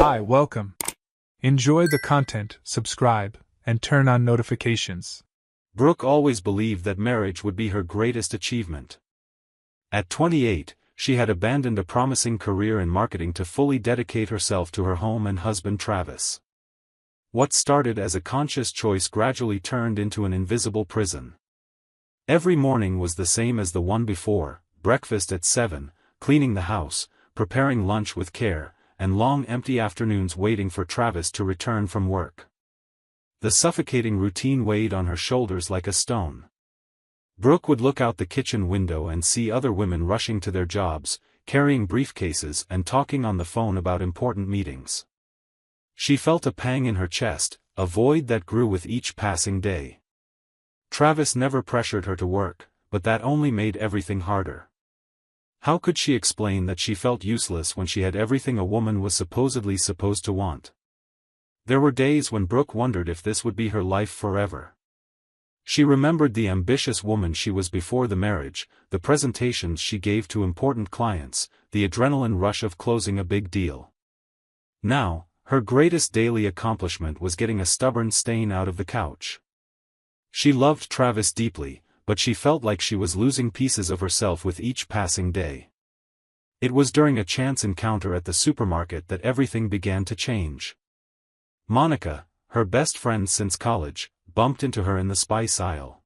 Hi, welcome. Enjoy the content, subscribe, and turn on notifications. Brooke always believed that marriage would be her greatest achievement. At 28, she had abandoned a promising career in marketing to fully dedicate herself to her home and husband Travis. What started as a conscious choice gradually turned into an invisible prison. Every morning was the same as the one before: breakfast at 7, cleaning the house, preparing lunch with care, and long empty afternoons waiting for Travis to return from work. The suffocating routine weighed on her shoulders like a stone. Brooke would look out the kitchen window and see other women rushing to their jobs, carrying briefcases and talking on the phone about important meetings. She felt a pang in her chest, a void that grew with each passing day. Travis never pressured her to work, but that only made everything harder. How could she explain that she felt useless when she had everything a woman was supposedly supposed to want? There were days when Brooke wondered if this would be her life forever. She remembered the ambitious woman she was before the marriage, the presentations she gave to important clients, the adrenaline rush of closing a big deal. Now, her greatest daily accomplishment was getting a stubborn stain out of the couch. She loved Travis deeply, but she felt like she was losing pieces of herself with each passing day. It was during a chance encounter at the supermarket that everything began to change. Monica, her best friend since college, bumped into her in the spice aisle.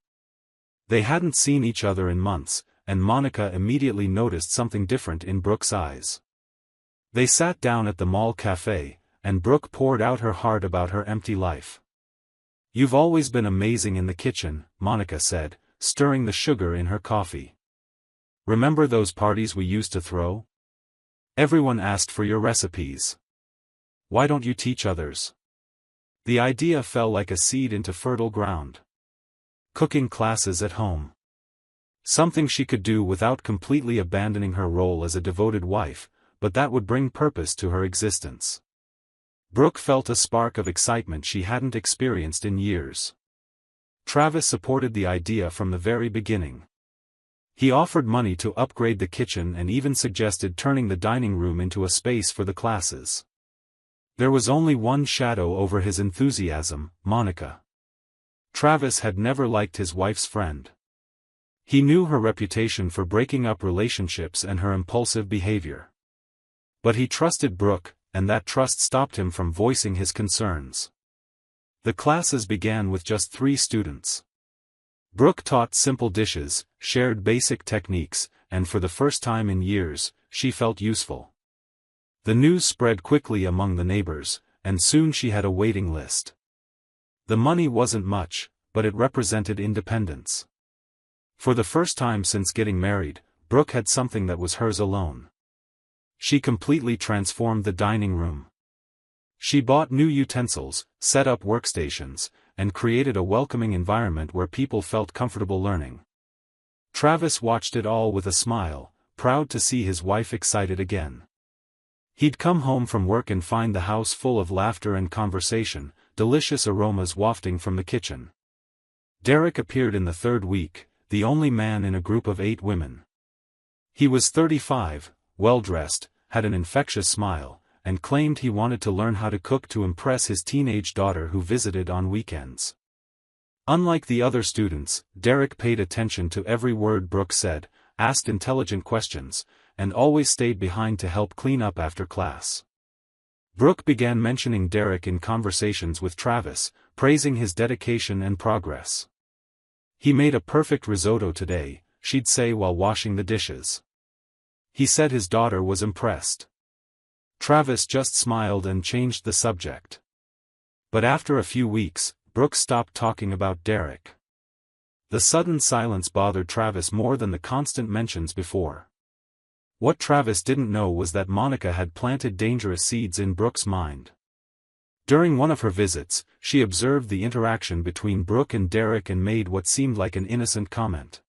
They hadn't seen each other in months, and Monica immediately noticed something different in Brooke's eyes. They sat down at the mall cafe, and Brooke poured out her heart about her empty life. "You've always been amazing in the kitchen," Monica said, stirring the sugar in her coffee. "Remember those parties we used to throw? Everyone asked for your recipes. Why don't you teach others?" The idea fell like a seed into fertile ground. Cooking classes at home. Something she could do without completely abandoning her role as a devoted wife, but that would bring purpose to her existence. Brooke felt a spark of excitement she hadn't experienced in years. Travis supported the idea from the very beginning. He offered money to upgrade the kitchen and even suggested turning the dining room into a space for the classes. There was only one shadow over his enthusiasm: Monica. Travis had never liked his wife's friend. He knew her reputation for breaking up relationships and her impulsive behavior. But he trusted Brooke, and that trust stopped him from voicing his concerns. The classes began with just 3 students. Brooke taught simple dishes, shared basic techniques, and for the first time in years, she felt useful. The news spread quickly among the neighbors, and soon she had a waiting list. The money wasn't much, but it represented independence. For the first time since getting married, Brooke had something that was hers alone. She completely transformed the dining room. She bought new utensils, set up workstations, and created a welcoming environment where people felt comfortable learning. Travis watched it all with a smile, proud to see his wife excited again. He'd come home from work and find the house full of laughter and conversation, delicious aromas wafting from the kitchen. Derek appeared in the 3rd week, the only man in a group of 8 women. He was 35, well-dressed, had an infectious smile, and claimed he wanted to learn how to cook to impress his teenage daughter who visited on weekends. Unlike the other students, Derek paid attention to every word Brooke said, asked intelligent questions, and always stayed behind to help clean up after class. Brooke began mentioning Derek in conversations with Travis, praising his dedication and progress. "He made a perfect risotto today," she'd say while washing the dishes. "He said his daughter was impressed." Travis just smiled and changed the subject. But after a few weeks, Brooke stopped talking about Derek. The sudden silence bothered Travis more than the constant mentions before. What Travis didn't know was that Monica had planted dangerous seeds in Brooke's mind. During one of her visits, she observed the interaction between Brooke and Derek and made what seemed like an innocent comment.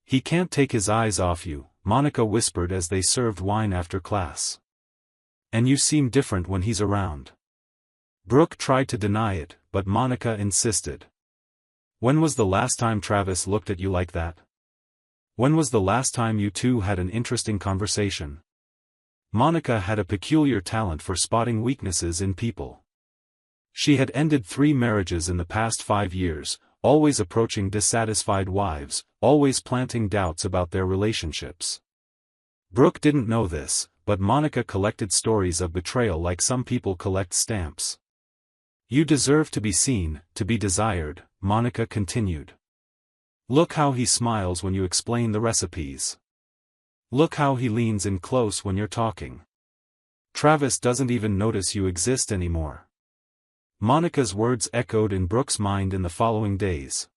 "He can't take his eyes off you," Monica whispered as they served wine after class. "And you seem different when he's around." Brooke tried to deny it, but Monica insisted. "When was the last time Travis looked at you like that? When was the last time you two had an interesting conversation?" Monica had a peculiar talent for spotting weaknesses in people. She had ended 3 marriages in the past 5 years, always approaching dissatisfied wives, always planting doubts about their relationships. Brooke didn't know this, but Monica collected stories of betrayal like some people collect stamps. You deserve to be seen, to be desired, Monica continued. Look how he smiles when you explain the recipes. Look how he leans in close when you're talking. Travis doesn't even notice you exist anymore. Monica's words echoed in Brooke's mind in the following days.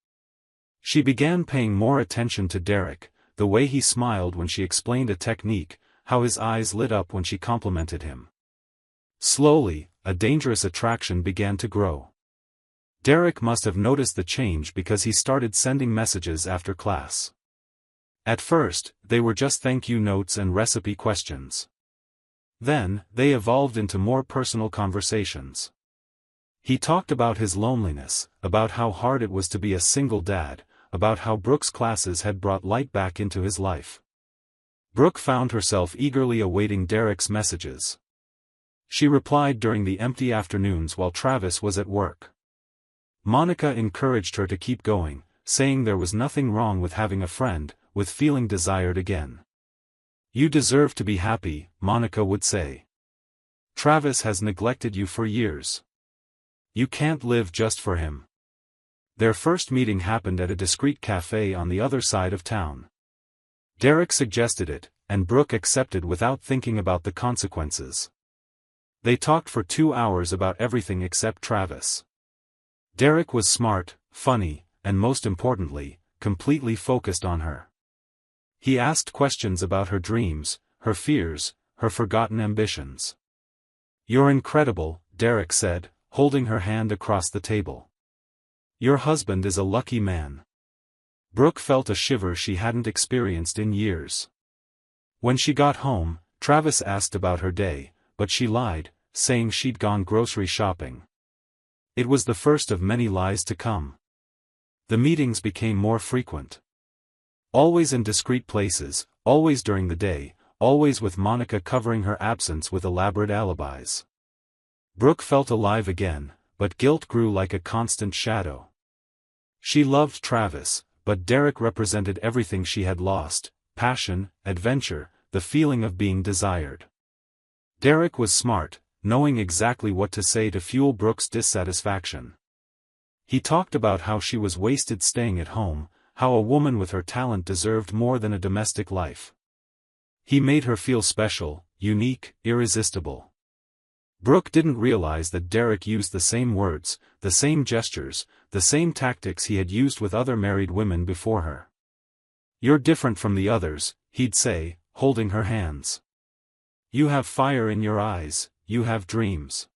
She began paying more attention to Derek, the way he smiled when she explained a technique, how his eyes lit up when she complimented him. Slowly, a dangerous attraction began to grow. Derek must have noticed the change because he started sending messages after class. At first, they were just thank you notes and recipe questions. Then, they evolved into more personal conversations. He talked about his loneliness, about how hard it was to be a single dad, about how Brooke's classes had brought light back into his life. Brooke found herself eagerly awaiting Derek's messages. She replied during the empty afternoons while Travis was at work. Monica encouraged her to keep going, saying there was nothing wrong with having a friend, with feeling desired again. You deserve to be happy, Monica would say. Travis has neglected you for years. You can't live just for him. Their first meeting happened at a discreet cafe on the other side of town. Derek suggested it, and Brooke accepted without thinking about the consequences. They talked for 2 hours about everything except Travis. Derek was smart, funny, and most importantly, completely focused on her. He asked questions about her dreams, her fears, her forgotten ambitions. You're incredible, Derek said, holding her hand across the table. Your husband is a lucky man. Brooke felt a shiver she hadn't experienced in years. When she got home, Travis asked about her day, but she lied, saying she'd gone grocery shopping. It was the first of many lies to come. The meetings became more frequent. Always in discreet places, always during the day, always with Monica covering her absence with elaborate alibis. Brooke felt alive again, but guilt grew like a constant shadow. She loved Travis, but Derek represented everything she had lost: passion, adventure, the feeling of being desired. Derek was smart, knowing exactly what to say to fuel Brooke's dissatisfaction. He talked about how she was wasted staying at home, how a woman with her talent deserved more than a domestic life. He made her feel special, unique, irresistible. Brooke didn't realize that Derek used the same words, the same gestures, the same tactics he had used with other married women before her. You're different from the others, he'd say, holding her hands. You have fire in your eyes, you have dreams.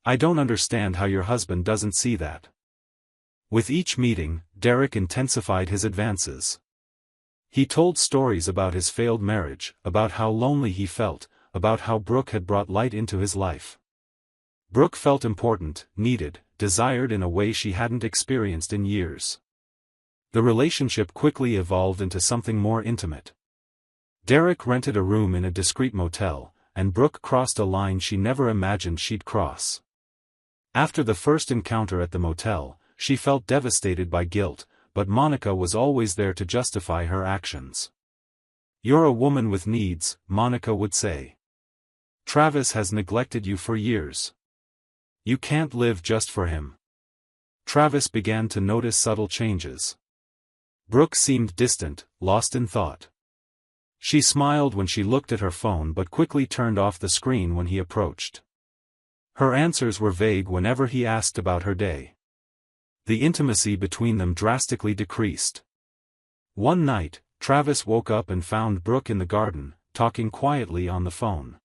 I don't understand how your husband doesn't see that. With each meeting, Derek intensified his advances. He told stories about his failed marriage, about how lonely he felt, about how Brooke had brought light into his life. Brooke felt important, needed, desired in a way she hadn't experienced in years. The relationship quickly evolved into something more intimate. Derek rented a room in a discreet motel, and Brooke crossed a line she never imagined she'd cross. After the first encounter at the motel, she felt devastated by guilt, but Monica was always there to justify her actions. You're a woman with needs, Monica would say. Travis has neglected you for years. You can't live just for him. Travis began to notice subtle changes. Brooke seemed distant, lost in thought. She smiled when she looked at her phone but quickly turned off the screen when he approached. Her answers were vague whenever he asked about her day. The intimacy between them drastically decreased. One night, Travis woke up and found Brooke in the garden, talking quietly on the phone.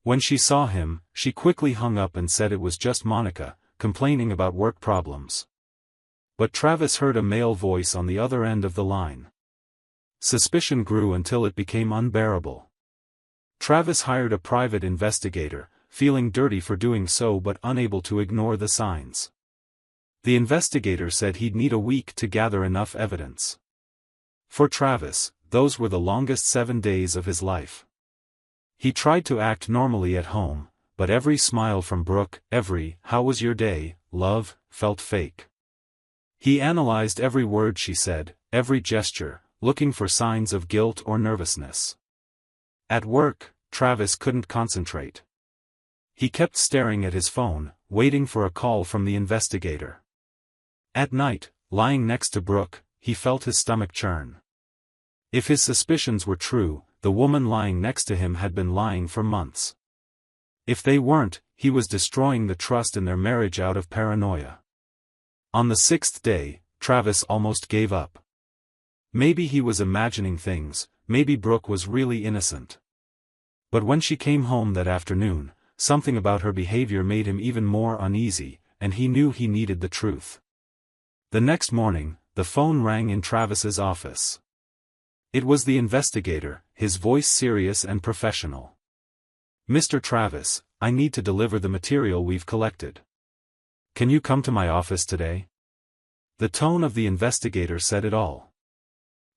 When she saw him, she quickly hung up and said it was just Monica, complaining about work problems. But Travis heard a male voice on the other end of the line. Suspicion grew until it became unbearable. Travis hired a private investigator, feeling dirty for doing so but unable to ignore the signs. The investigator said he'd need a week to gather enough evidence. For Travis, those were the longest 7 days of his life. He tried to act normally at home, but every smile from Brooke, every "how was your day, love," felt fake. He analyzed every word she said, every gesture, looking for signs of guilt or nervousness. At work, Travis couldn't concentrate. He kept staring at his phone, waiting for a call from the investigator. At night, lying next to Brooke, he felt his stomach churn. If his suspicions were true, the woman lying next to him had been lying for months. If they weren't, he was destroying the trust in their marriage out of paranoia. On the 6th day, Travis almost gave up. Maybe he was imagining things, maybe Brooke was really innocent. But when she came home that afternoon, something about her behavior made him even more uneasy, and he knew he needed the truth. The next morning, the phone rang in Travis's office. It was the investigator, his voice serious and professional. "Mr. Travis, I need to deliver the material we've collected. Can you come to my office today?" The tone of the investigator said it all.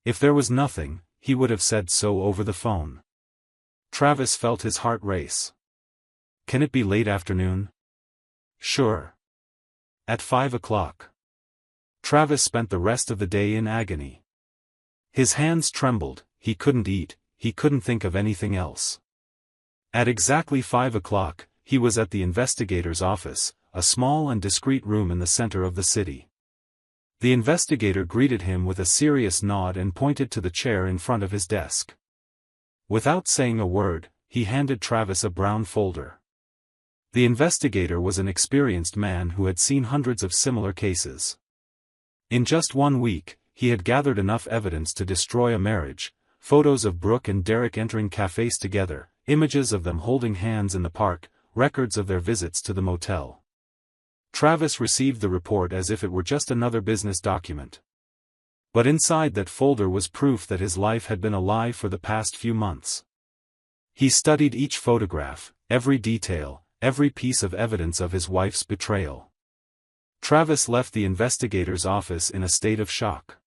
If there was nothing, he would have said so over the phone. Travis felt his heart race. "Can it be late afternoon?" "Sure. At 5 o'clock. Travis spent the rest of the day in agony. His hands trembled, he couldn't eat, he couldn't think of anything else. At exactly 5 o'clock, he was at the investigator's office, a small and discreet room in the center of the city. The investigator greeted him with a serious nod and pointed to the chair in front of his desk. Without saying a word, he handed Travis a brown folder. The investigator was an experienced man who had seen hundreds of similar cases. In just 1 week, he had gathered enough evidence to destroy a marriage: photos of Brooke and Derek entering cafes together, images of them holding hands in the park, records of their visits to the motel. Travis received the report as if it were just another business document. But inside that folder was proof that his life had been a lie for the past few months. He studied each photograph, every detail, every piece of evidence of his wife's betrayal. Travis left the investigator's office in a state of shock.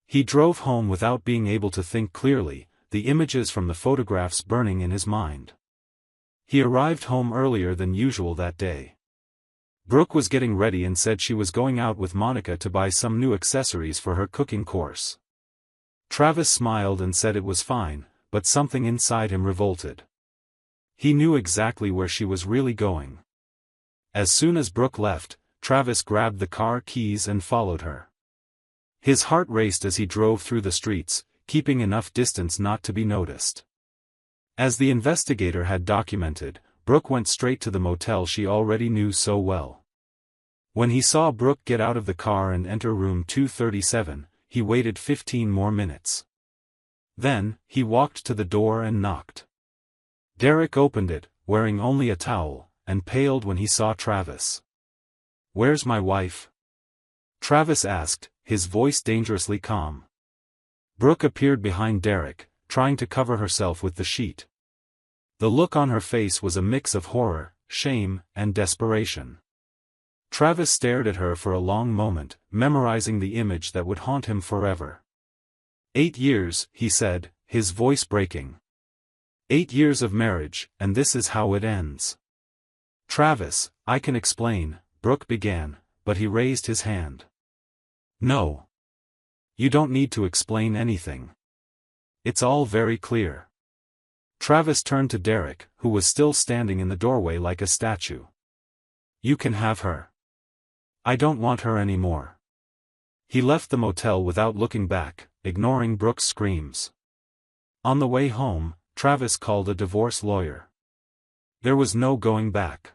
He drove home without being able to think clearly, the images from the photographs burning in his mind. He arrived home earlier than usual that day. Brooke was getting ready and said she was going out with Monica to buy some new accessories for her cooking course. Travis smiled and said it was fine, but something inside him revolted. He knew exactly where she was really going. As soon as Brooke left, Travis grabbed the car keys and followed her. His heart raced as he drove through the streets, keeping enough distance not to be noticed. As the investigator had documented, Brooke went straight to the motel she already knew so well. When he saw Brooke get out of the car and enter room 237, he waited 15 more minutes. Then, he walked to the door and knocked. Derek opened it, wearing only a towel, and paled when he saw Travis. "Where's my wife?" Travis asked, his voice dangerously calm. Brooke appeared behind Derek, trying to cover herself with the sheet. The look on her face was a mix of horror, shame, and desperation. Travis stared at her for a long moment, memorizing the image that would haunt him forever. 8 years, he said, his voice breaking. 8 years of marriage, and this is how it ends. "Travis, I can explain," Brooke began, but he raised his hand. "No. You don't need to explain anything. It's all very clear." Travis turned to Derek, who was still standing in the doorway like a statue. "You can have her. I don't want her anymore." He left the motel without looking back, ignoring Brooke's screams. On the way home, Travis called a divorce lawyer. There was no going back.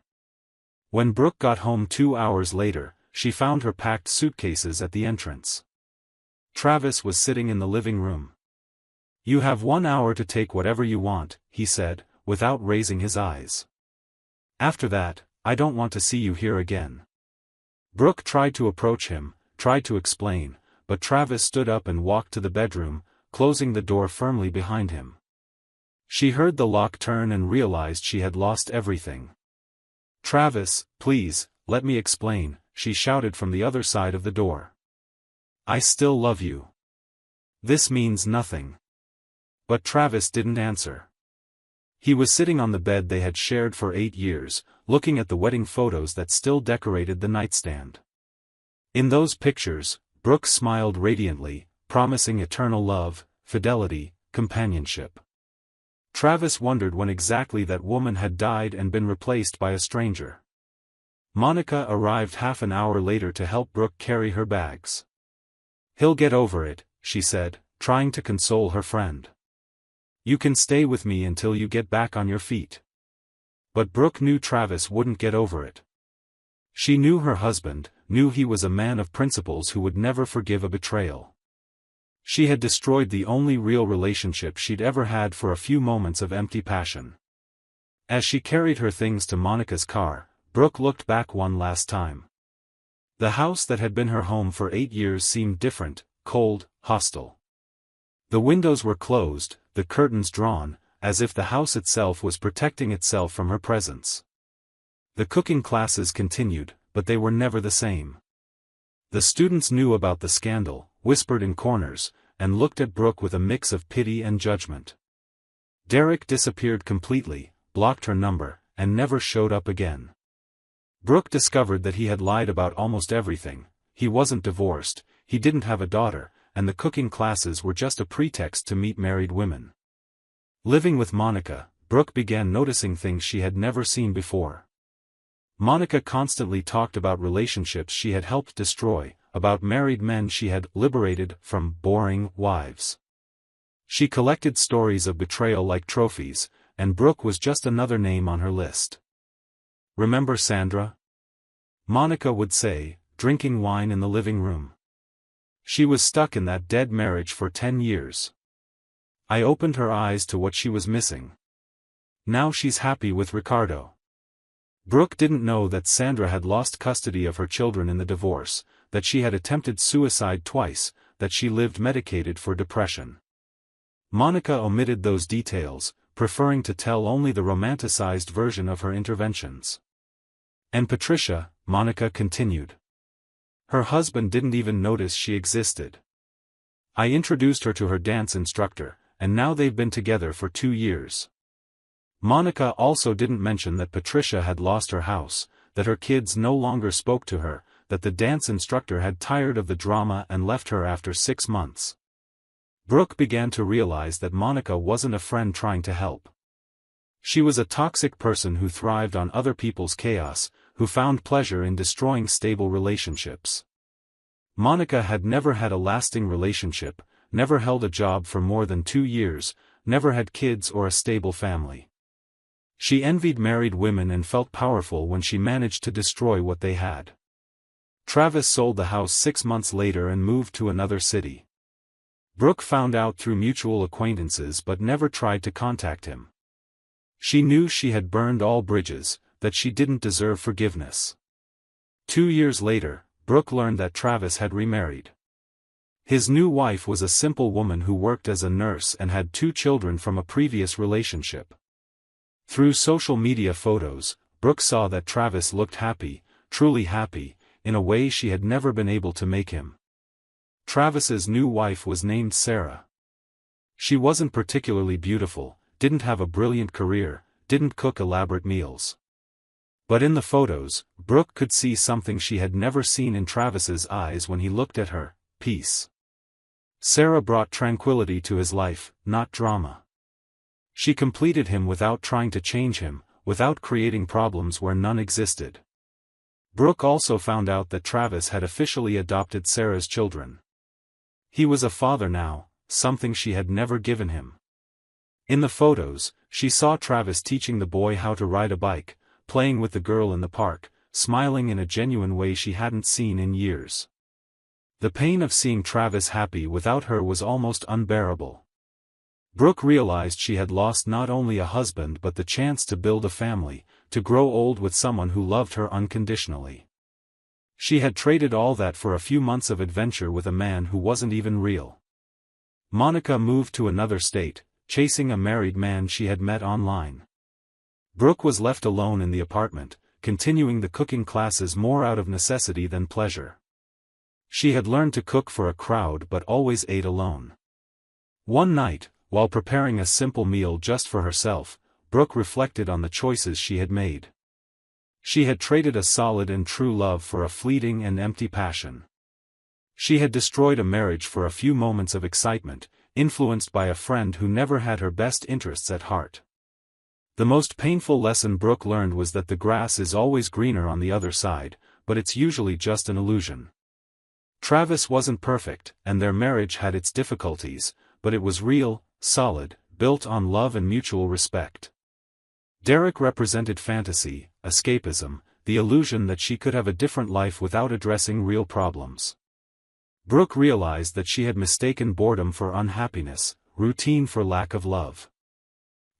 When Brooke got home 2 hours later, she found her packed suitcases at the entrance. Travis was sitting in the living room. "You have 1 hour to take whatever you want," he said, without raising his eyes. "After that, I don't want to see you here again." Brooke tried to approach him, tried to explain, but Travis stood up and walked to the bedroom, closing the door firmly behind him. She heard the lock turn and realized she had lost everything. "Travis, please, let me explain," she shouted from the other side of the door. "I still love you. This means nothing." But Travis didn't answer. He was sitting on the bed they had shared for 8 years, looking at the wedding photos that still decorated the nightstand. In those pictures, Brooke smiled radiantly, promising eternal love, fidelity, companionship. Travis wondered when exactly that woman had died and been replaced by a stranger. Monica arrived half an hour later to help Brooke carry her bags. "He'll get over it," she said, trying to console her friend. "You can stay with me until you get back on your feet." But Brooke knew Travis wouldn't get over it. She knew her husband, knew he was a man of principles who would never forgive a betrayal. She had destroyed the only real relationship she'd ever had for a few moments of empty passion. As she carried her things to Monica's car, Brooke looked back one last time. The house that had been her home for 8 years seemed different, cold, hostile. The windows were closed, the curtains drawn, as if the house itself was protecting itself from her presence. The cooking classes continued, but they were never the same. The students knew about the scandal, whispered in corners, and looked at Brooke with a mix of pity and judgment. Derek disappeared completely, blocked her number, and never showed up again. Brooke discovered that he had lied about almost everything. He wasn't divorced, he didn't have a daughter, and the cooking classes were just a pretext to meet married women. Living with Monica, Brooke began noticing things she had never seen before. Monica constantly talked about relationships she had helped destroy, about married men she had liberated from boring wives. She collected stories of betrayal like trophies, and Brooke was just another name on her list. "Remember Sandra?" Monica would say, drinking wine in the living room. "She was stuck in that dead marriage for 10 years. I opened her eyes to what she was missing. Now she's happy with Ricardo." Brooke didn't know that Sandra had lost custody of her children in the divorce, that she had attempted suicide twice, that she lived medicated for depression. Monica omitted those details, preferring to tell only the romanticized version of her interventions. "And Patricia," Monica continued. "Her husband didn't even notice she existed. I introduced her to her dance instructor, and now they've been together for 2 years. Monica also didn't mention that Patricia had lost her house, that her kids no longer spoke to her, that the dance instructor had tired of the drama and left her after 6 months. Brooke began to realize that Monica wasn't a friend trying to help. She was a toxic person who thrived on other people's chaos, who found pleasure in destroying stable relationships. Monica had never had a lasting relationship, never held a job for more than 2 years, never had kids or a stable family. She envied married women and felt powerful when she managed to destroy what they had. Travis sold the house 6 months later and moved to another city. Brooke found out through mutual acquaintances but never tried to contact him. She knew she had burned all bridges, that she didn't deserve forgiveness. 2 years later, Brooke learned that Travis had remarried. His new wife was a simple woman who worked as a nurse and had 2 children from a previous relationship. Through social media photos, Brooke saw that Travis looked happy, truly happy, in a way she had never been able to make him. Travis's new wife was named Sarah. She wasn't particularly beautiful, didn't have a brilliant career, didn't cook elaborate meals. But in the photos, Brooke could see something she had never seen in Travis's eyes when he looked at her: peace. Sarah brought tranquility to his life, not drama. She completed him without trying to change him, without creating problems where none existed. Brooke also found out that Travis had officially adopted Sarah's children. He was a father now, something she had never given him. In the photos, she saw Travis teaching the boy how to ride a bike, playing with the girl in the park, smiling in a genuine way she hadn't seen in years. The pain of seeing Travis happy without her was almost unbearable. Brooke realized she had lost not only a husband but the chance to build a family, to grow old with someone who loved her unconditionally. She had traded all that for a few months of adventure with a man who wasn't even real. Monica moved to another state, chasing a married man she had met online. Brooke was left alone in the apartment, continuing the cooking classes more out of necessity than pleasure. She had learned to cook for a crowd but always ate alone. One night, while preparing a simple meal just for herself, Brooke reflected on the choices she had made. She had traded a solid and true love for a fleeting and empty passion. She had destroyed a marriage for a few moments of excitement, influenced by a friend who never had her best interests at heart. The most painful lesson Brooke learned was that the grass is always greener on the other side, but it's usually just an illusion. Travis wasn't perfect, and their marriage had its difficulties, but it was real, solid, built on love and mutual respect. Derek represented fantasy, escapism, the illusion that she could have a different life without addressing real problems. Brooke realized that she had mistaken boredom for unhappiness, routine for lack of love.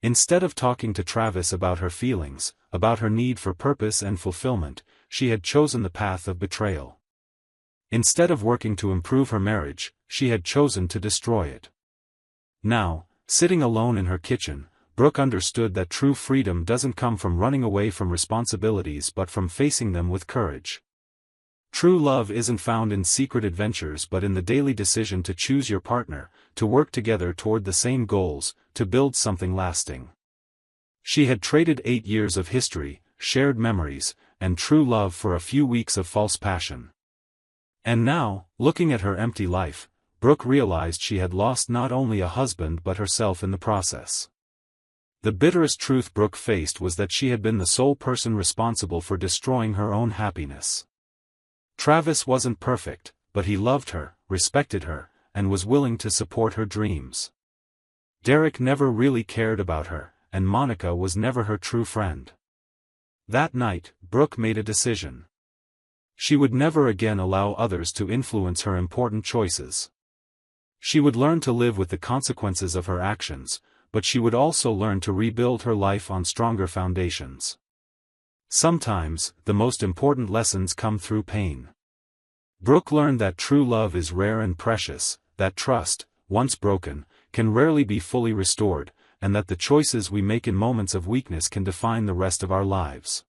Instead of talking to Travis about her feelings, about her need for purpose and fulfillment, she had chosen the path of betrayal. Instead of working to improve her marriage, she had chosen to destroy it. Now, sitting alone in her kitchen, Brooke understood that true freedom doesn't come from running away from responsibilities but from facing them with courage. True love isn't found in secret adventures but in the daily decision to choose your partner, to work together toward the same goals, to build something lasting. She had traded 8 years of history, shared memories, and true love for a few weeks of false passion. And now, looking at her empty life, Brooke realized she had lost not only a husband but herself in the process. The bitterest truth Brooke faced was that she had been the sole person responsible for destroying her own happiness. Travis wasn't perfect, but he loved her, respected her, and was willing to support her dreams. Derek never really cared about her, and Monica was never her true friend. That night, Brooke made a decision. She would never again allow others to influence her important choices. She would learn to live with the consequences of her actions, but she would also learn to rebuild her life on stronger foundations. Sometimes, the most important lessons come through pain. Brooke learned that true love is rare and precious, that trust, once broken, can rarely be fully restored, and that the choices we make in moments of weakness can define the rest of our lives.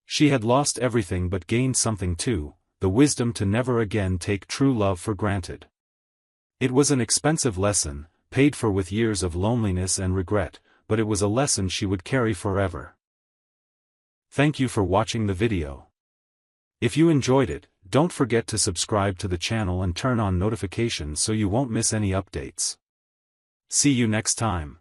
She had lost everything but gained something too, the wisdom to never again take true love for granted. It was an expensive lesson, paid for with years of loneliness and regret, but it was a lesson she would carry forever. Thank you for watching the video. If you enjoyed it, don't forget to subscribe to the channel and turn on notifications so you won't miss any updates. See you next time.